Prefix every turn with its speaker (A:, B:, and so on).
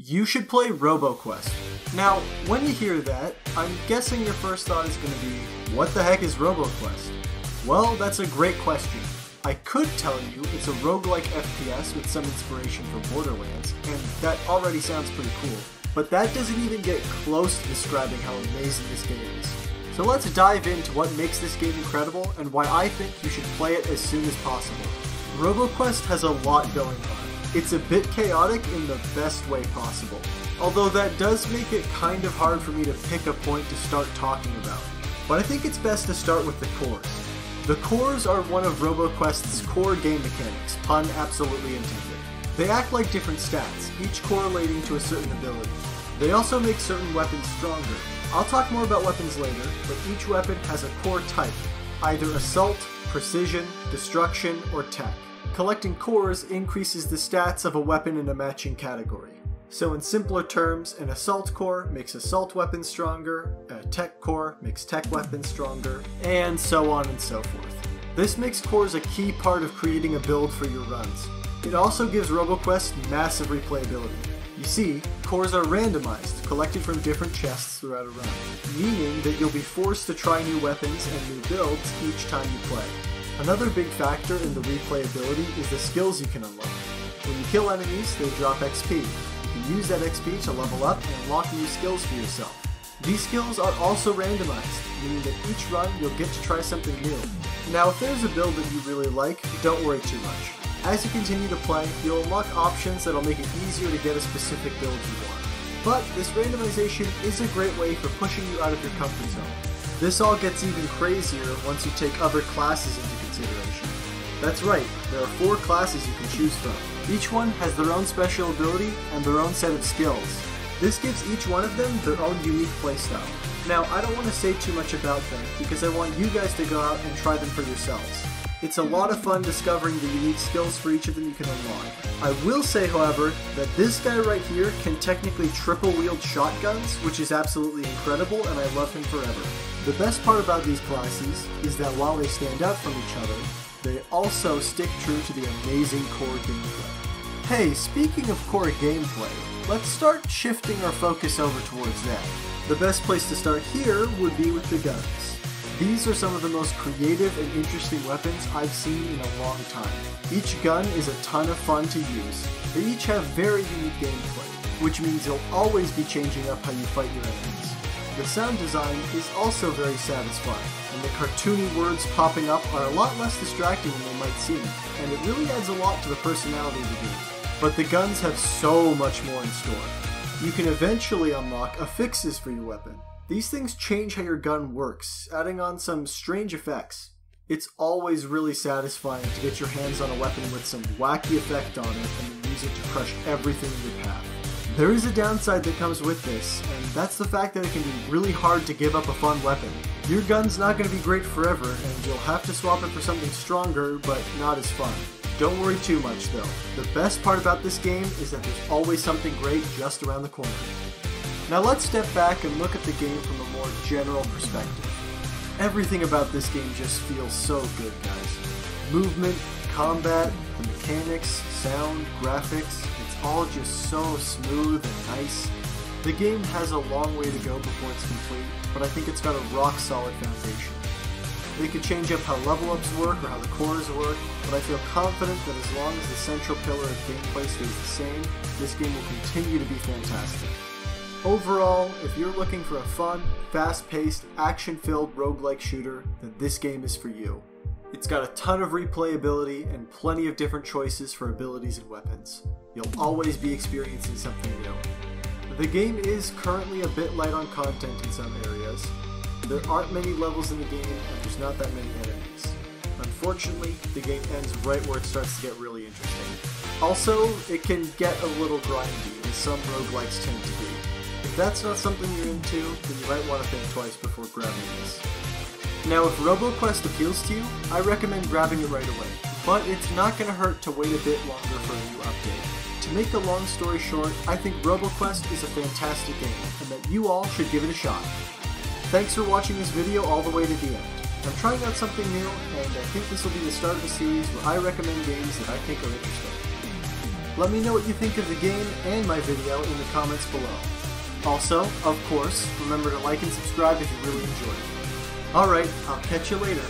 A: You should play Roboquest. Now, when you hear that, I'm guessing your first thought is going to be, what the heck is Roboquest? Well, that's a great question. I could tell you it's a roguelike FPS with some inspiration from Borderlands, and that already sounds pretty cool. But that doesn't even get close to describing how amazing this game is. So let's dive into what makes this game incredible and why I think you should play it as soon as possible. Roboquest has a lot going on. It's a bit chaotic in the best way possible, although that does make it kind of hard for me to pick a point to start talking about. But I think it's best to start with the cores. The cores are one of Roboquest's core game mechanics, pun absolutely intended. They act like different stats, each correlating to a certain ability. They also make certain weapons stronger. I'll talk more about weapons later, but each weapon has a core type, either assault, precision, destruction, or tech. Collecting cores increases the stats of a weapon in a matching category. So in simpler terms, an assault core makes assault weapons stronger, a tech core makes tech weapons stronger, and so on and so forth. This makes cores a key part of creating a build for your runs. It also gives Roboquest massive replayability. You see, cores are randomized, collected from different chests throughout a run, meaning that you'll be forced to try new weapons and new builds each time you play. Another big factor in the replayability is the skills you can unlock. When you kill enemies, they drop XP. You can use that XP to level up and unlock new skills for yourself. These skills are also randomized, meaning that each run you'll get to try something new. Now if there's a build that you really like, don't worry too much. As you continue to play, you'll unlock options that'll make it easier to get a specific build you want. But this randomization is a great way for pushing you out of your comfort zone. This all gets even crazier once you take other classes into consideration. That's right, there are 4 classes you can choose from. Each one has their own special ability and their own set of skills. This gives each one of them their own unique playstyle. Now, I don't want to say too much about them because I want you guys to go out and try them for yourselves. It's a lot of fun discovering the unique skills for each of them you can unlock. I will say, however, that this guy right here can technically triple wield shotguns, which is absolutely incredible, and I love him forever. The best part about these classes is that while they stand out from each other, they also stick true to the amazing core gameplay. Hey, speaking of core gameplay, let's start shifting our focus over towards that. The best place to start here would be with the guns. These are some of the most creative and interesting weapons I've seen in a long time. Each gun is a ton of fun to use. They each have very unique gameplay, which means you'll always be changing up how you fight your enemies. The sound design is also very satisfying, and the cartoony words popping up are a lot less distracting than they might seem, and it really adds a lot to the personality of the game. But the guns have so much more in store. You can eventually unlock affixes for your weapon. These things change how your gun works, adding on some strange effects. It's always really satisfying to get your hands on a weapon with some wacky effect on it and then use it to crush everything in your path. There is a downside that comes with this, and that's the fact that it can be really hard to give up a fun weapon. Your gun's not going to be great forever, and you'll have to swap it for something stronger, but not as fun. Don't worry too much though. The best part about this game is that there's always something great just around the corner. Now let's step back and look at the game from a more general perspective. Everything about this game just feels so good, guys. Movement, combat, the mechanics, sound, graphics, it's all just so smooth and nice. The game has a long way to go before it's complete, but I think it's got a rock solid foundation. They could change up how level ups work or how the cores work, but I feel confident that as long as the central pillar of gameplay stays the same, this game will continue to be fantastic. Overall, if you're looking for a fun, fast-paced, action-filled roguelike shooter, then this game is for you. It's got a ton of replayability and plenty of different choices for abilities and weapons. You'll always be experiencing something new. The game is currently a bit light on content in some areas. There aren't many levels in the game, and there's not that many enemies. Unfortunately, the game ends right where it starts to get really interesting. Also, it can get a little grindy, as some roguelikes tend to be. If that's not something you're into, then you might want to think twice before grabbing this. Now, if Roboquest appeals to you, I recommend grabbing it right away, but it's not going to hurt to wait a bit longer for a new update. To make a long story short, I think Roboquest is a fantastic game, and that you all should give it a shot. Thanks for watching this video all the way to the end. I'm trying out something new, and I think this will be the start of a series where I recommend games that I think are interesting. Let me know what you think of the game and my video in the comments below. Also, of course, remember to like and subscribe if you really enjoyed it. Alright, I'll catch you later.